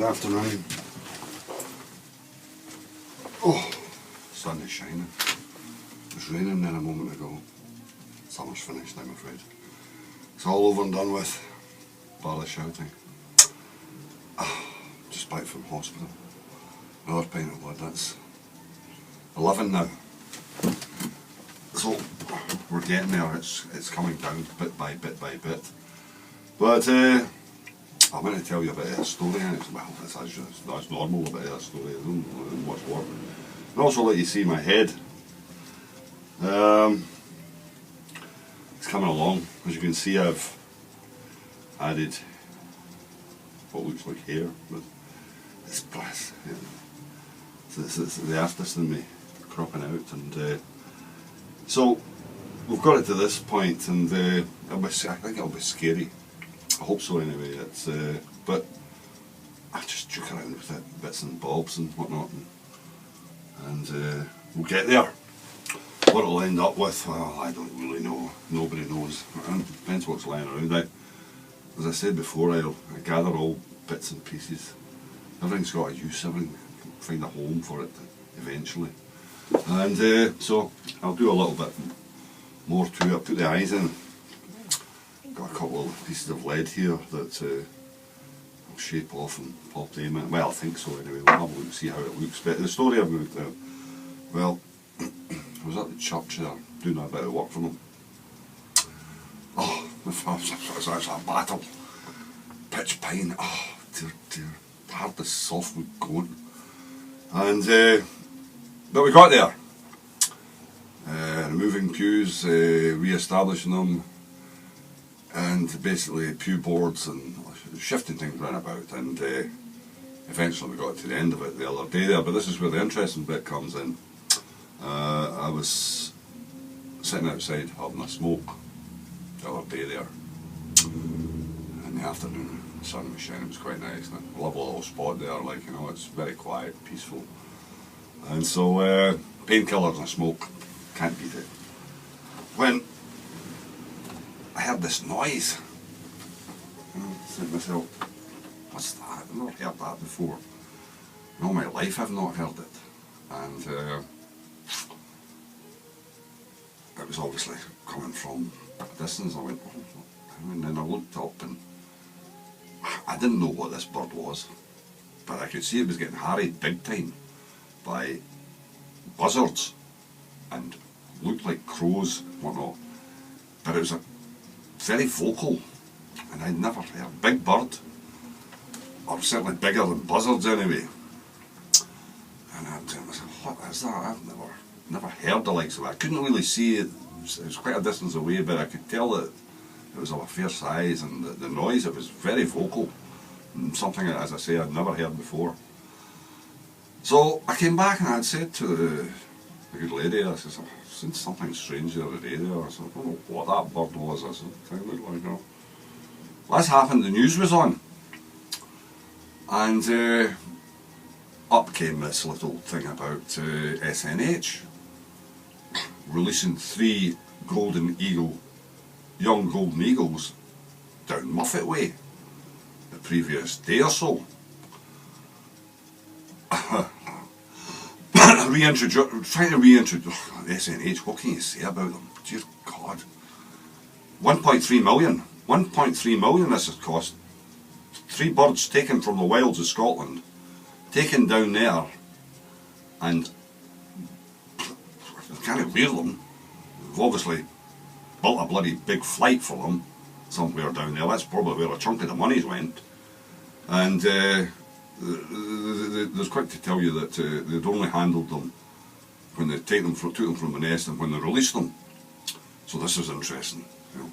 Good afternoon. Oh, sun is shining. It was raining then a moment ago. Summer's finished, I'm afraid. It's all over and done with. Bar the shouting. Just back from hospital. Another pint of blood, that's 11 now. So, we're getting there, it's coming down bit by bit by bit. But, I'm going to tell you about a story, and that's normal about a story, I don't much more. And also let you see my head. It's coming along. As you can see, I've added what looks like hair, but it's brass. It's the artist in me cropping out, and so we've got it to this point, and I think it'll be scary. I hope so anyway. But I just joke around with it, bits and bobs and whatnot, and we'll get there. What it'll end up with, well, I don't really know. Nobody knows. It depends what's lying around. As I said before, I gather all bits and pieces. Everything's got a use. Everything can find a home for it eventually. And so I'll do a little bit more to it. I'll put the eyes in. Got a couple of pieces of lead here that I'll shape off and pop them in. Well, I think so anyway. We'll have a look and see how it looks. But the story I'm going to tell, well, I was at the church there doing a bit of work for them. Oh, it's a battle. Pitch pine. Oh, dear. Hard as softwood going. And, but we got there. Removing pews, re-establishing them, and basically pew boards and shifting things around about, and eventually we got to the end of it the other day there. But this is where the interesting bit comes in. I was sitting outside having a smoke the other day there in the afternoon. The sun was shining, it was quite nice, and a lovely little spot there, like, you know, it's very quiet, peaceful. And so painkillers and smoke, can't beat it. When I heard this noise, I said to myself, what's that? I've never heard that before. In all my life I've not heard it. And it was obviously coming from a distance. I went, oh, and then I looked up, and I didn't know what this bird was, but I could see it was getting harried big time by buzzards and looked like crows and whatnot. But it was a very vocal, and I'd never heard a big bird, or certainly bigger than buzzards anyway. And I was saying to myself, what is that? I've never heard the likes of it. I couldn't really see it. It was quite a distance away, but I could tell that it was of a fair size, and the noise, it was very vocal. And something, as I say, I'd never heard before. So I came back and I had said to the good lady, I said, I've seen something strange the other day there. I said, I don't know what that bird was. I said, it looked like, you know. Well, this happened, the news was on. And up came this little thing about S.N.H. releasing 3 young golden eagles down Muffet Way the previous day or so. Trying to reintroduce S.N.H. What can you say about them? Dear God. 1.3 million. 1.3 million this has cost. 3 birds taken from the wilds of Scotland, taken down there, and they can't rear them. They've obviously built a bloody big flight for them somewhere down there. That's probably where a chunk of the money's went. And there's quick to tell you that they'd only handled them when they took them from the nest and when they released them. So this is interesting, you know.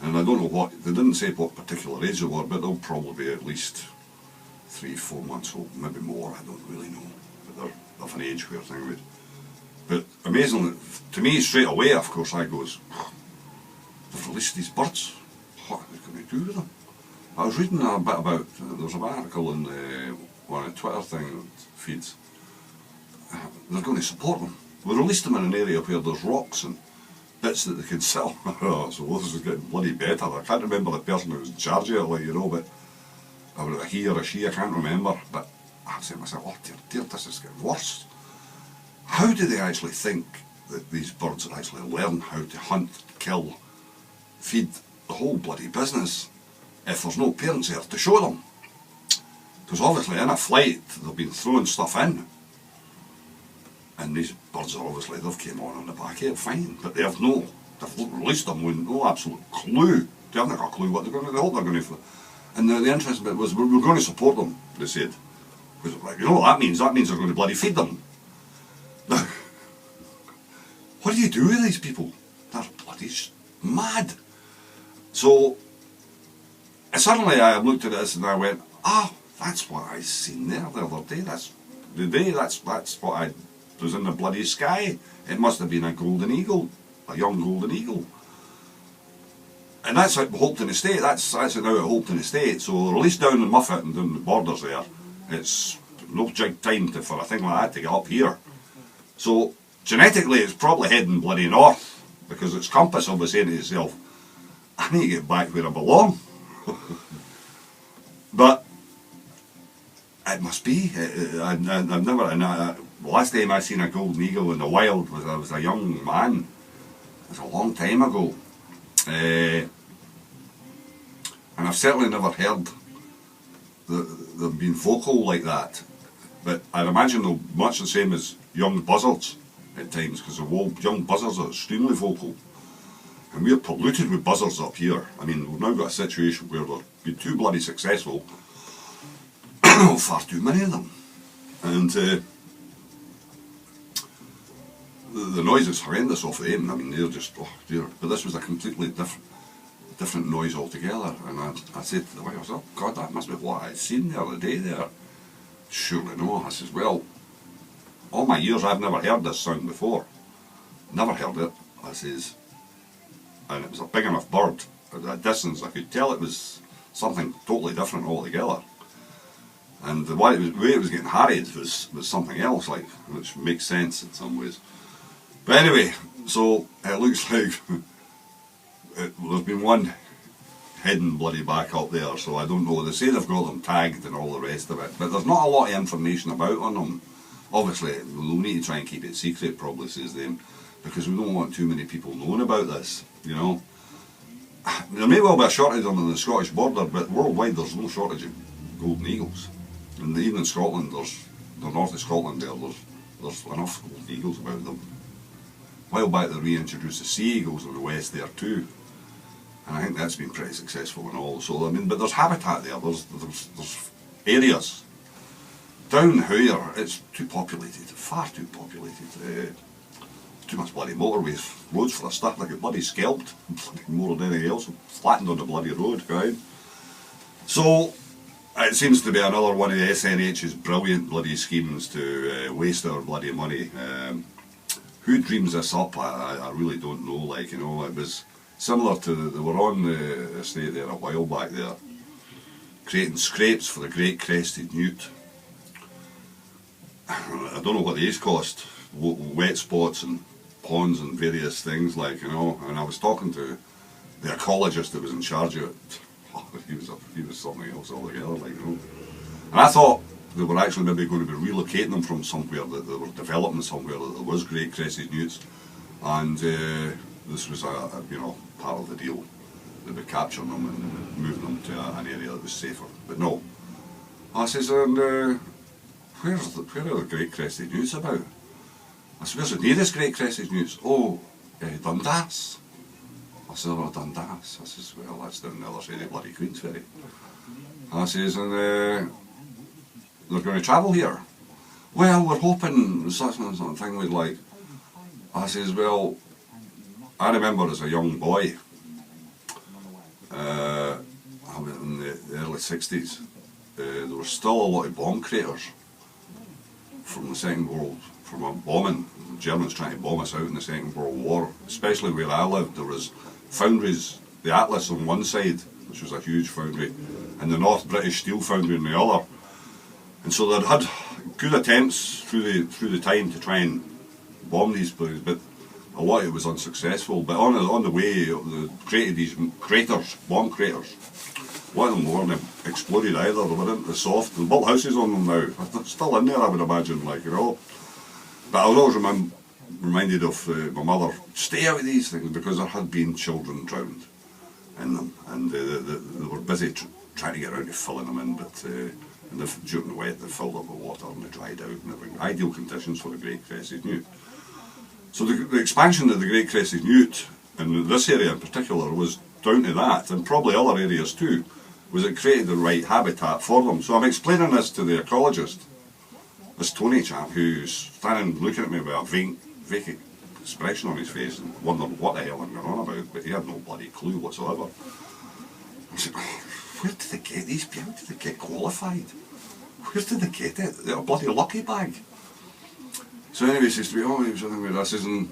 And I don't know what, they didn't say what particular age they were, but they'll probably be at least 3-4 months old, maybe more, I don't really know. But they're of an age where thing would. But amazingly, to me straight away, of course, I goes, they've released these birds. What are they going to do with them? I was reading a bit about, there's an article in one of the Twitter feeds. They're going to support them. We released them in an area where there's rocks and bits that they can sell. So this is getting bloody better. I can't remember the person who was in charge of it, like, you know, but or a he or a she, I can't remember, but I said to myself, oh dear, this is getting worse. How do they actually think that these birds actually learn how to hunt, kill, feed, the whole bloody business, if there's no parents there to show them? Because obviously in a flight they've been throwing stuff in, and these birds are obviously, they've came on the back here fine, but they've released them with no absolute clue. They haven't got a clue what they're going to, they hope they're going to. And the interesting bit was, we're going to support them, they said. Because, like, you know what that means? That means they're going to bloody feed them. Now, what do you do with these people? They're bloody mad. So, suddenly I looked at this and I went, ah, that's what I seen there the other day. That's what I was in the bloody sky. It must have been a golden eagle, a young golden eagle. And that's at Hopeton Estate, that's now at Hopeton Estate, so released down in Muffet and down the borders there, it's no jig time for a thing like that to get up here. So genetically it's probably heading bloody north, because its compass will be saying to itself, I need to get back where I belong. But it must be, I've never, the last time I seen a golden eagle in the wild was I was a young man. It was a long time ago. And I've certainly never heard them being vocal like that, but I'd imagine they're much the same as young buzzards at times, because the young buzzards are extremely vocal, and we're polluted with buzzards up here. I mean, we've now got a situation where they're being too bloody successful, far too many of them, and the noise is horrendous off them. I mean, they're just, oh dear. But this was a completely different noise altogether. And I said to the wife, oh God, that must be what I'd seen the other day there. Surely no. I says, well, all my years I've never heard this sound before. Never heard it. I says, and it was a big enough bird. At a distance I could tell it was something totally different altogether. And the way it was getting harried was something else, like, which makes sense in some ways. But anyway, so it looks like there's been one heading bloody back up there, so I don't know. They say they've got them tagged and all the rest of it, but there's not a lot of information about on them. Obviously, we'll need to try and keep it secret, probably, says them, because we don't want too many people knowing about this, you know. There may well be a shortage of them on the Scottish border, but worldwide there's no shortage of golden eagles. And even in Scotland, the north of Scotland there's enough golden eagles about them. A while back they reintroduced the sea eagles in the west there too, and I think that's been pretty successful and all. So I mean, but there's habitat there. There's areas. Down here, it's too populated, far too populated. Too much bloody motorways, roads for a start. Like a bloody scalped, more than anything else, flattened on the bloody road, right? So it seems to be another one of the S.N.H's brilliant bloody schemes to waste our bloody money. Who dreams this up? I really don't know. Like, you know, it was similar to, they were on the estate there a while back there, creating scrapes for the great crested newt. I don't know what these cost, wet spots and ponds and various things, like, you know. And I was talking to the ecologist that was in charge of it. Oh, he was something else altogether, like, you know. And I thought they were actually maybe going to be relocating them from somewhere, that they were developing somewhere that there was great crested newts, and this was you know, part of the deal. They'd be capturing them and moving them to an area that was safer. But no. I says, and where are the great crested newts about? I said, where's the nearest great crested newts? Oh, Dundas. I said, oh, Dundas. I says, well, that's down the other side of bloody Queensferry. I says, and they're going to travel here. Well, we're hoping such and such thing we'd like. I says, well, I remember as a young boy, in the early 60s, there were still a lot of bomb craters from the Second World, from a bombing. The Germans trying to bomb us out in the Second World War, especially where I lived. There was foundries, the Atlas on one side, which was a huge foundry, and the North British Steel Foundry on the other. And so they'd had good attempts through the time to try and bomb these places, but a lot of it was unsuccessful. But on the way, they created these craters, bomb craters. One of them weren't exploded either, they were into the soft. They built houses on them now. They're still in there, I would imagine, like, you know. But I was always reminded of my mother, stay out of these things, because there had been children drowned in them, and they were busy trying to get around to filling them in, but during the wet they filled up with water and they dried out and everything. Ideal conditions for the Great Crested Newt. So the expansion of the Great Crested Newt, in this area in particular, was down to that, and probably other areas too, was it created the right habitat for them. So I'm explaining this to the ecologist, this Tony chap, who's standing looking at me with a vacant expression on his face and wondering what the hell I'm going on about, but he had no bloody clue whatsoever. I said, where did they get these people? How did they get qualified? Where did they get it? They're a bloody lucky bag. So anyway, he says to me, oh, he was something with this, and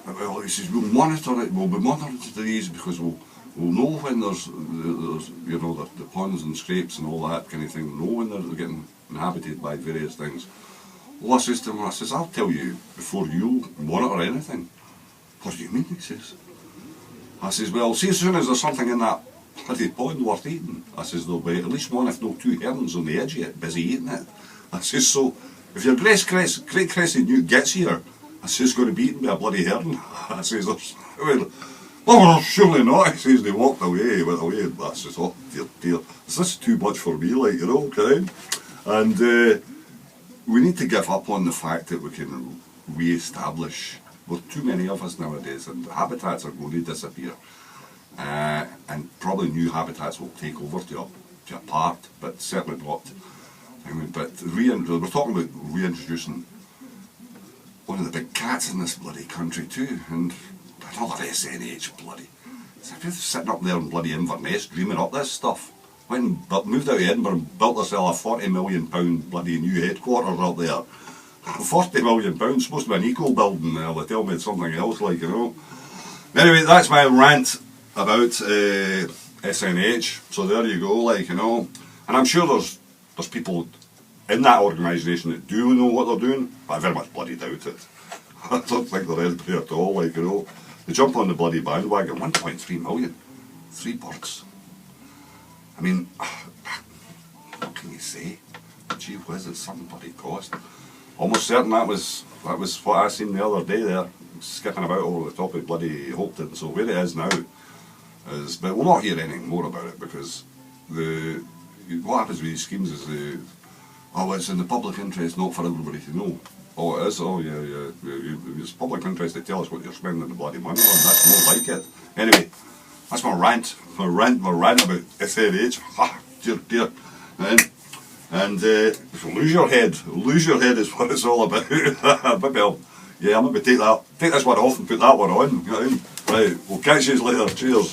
well, he says, we'll monitor it, we'll be monitoring these because we'll know when there's you know, the ponds and scrapes and all that kind of thing, know when they're getting inhabited by various things. Well, I says to him, I says, I'll tell you before you monitor anything. What do you mean? He says. I says, well, see, as soon as there's something in that bloody pond worth eating, I says, there'll be at least one, if not two herons on the edge of it, busy eating it. I says, so, if your Great Crested Newt gets here, I says, it's going to be eaten by a bloody heron. I says, well, surely not. He says, they walked away, he went away, and I says, oh, dear, is this too much for me, like, you know, okay? And we need to give up on the fact that we can re-establish, there are too many of us nowadays, and the habitats are going to disappear. And probably new habitats will take over to a part, but certainly not. I mean, but we're talking about reintroducing one of the big cats in this bloody country too, and another S.N.H. bloody. So if you're sitting up there in bloody Inverness dreaming up this stuff, went and moved out of Edinburgh and built herself a £40 million bloody new headquarters up there. £40 million, supposed to be an eco building now, they tell me it's something else, like, you know. Anyway, that's my rant about S.N.H. So there you go, like, you know. And I'm sure there's people in that organisation that do know what they're doing, but I very much bloody doubt it. I don't think there is at all, like, you know. They jump on the bloody bandwagon, 1.3 million, 3 birds. I mean, what can you say? Gee whiz, it's some bloody cost. Almost certain that was what I seen the other day there, skipping about over the top of bloody Hopeton. So where it is now is, but we'll not hear anything more about it, because what happens with these schemes is oh, it's in the public interest, not for everybody to know. Oh, it is? Oh, yeah. It's public interest to tell us what you're spending the bloody money on. That's more like it. Anyway, that's my rant. My rant about S.N.H. Dear. And if you lose your head is what it's all about. Maybe I'll maybe take this one off and put that one on. Right, we'll catch you later. Cheers.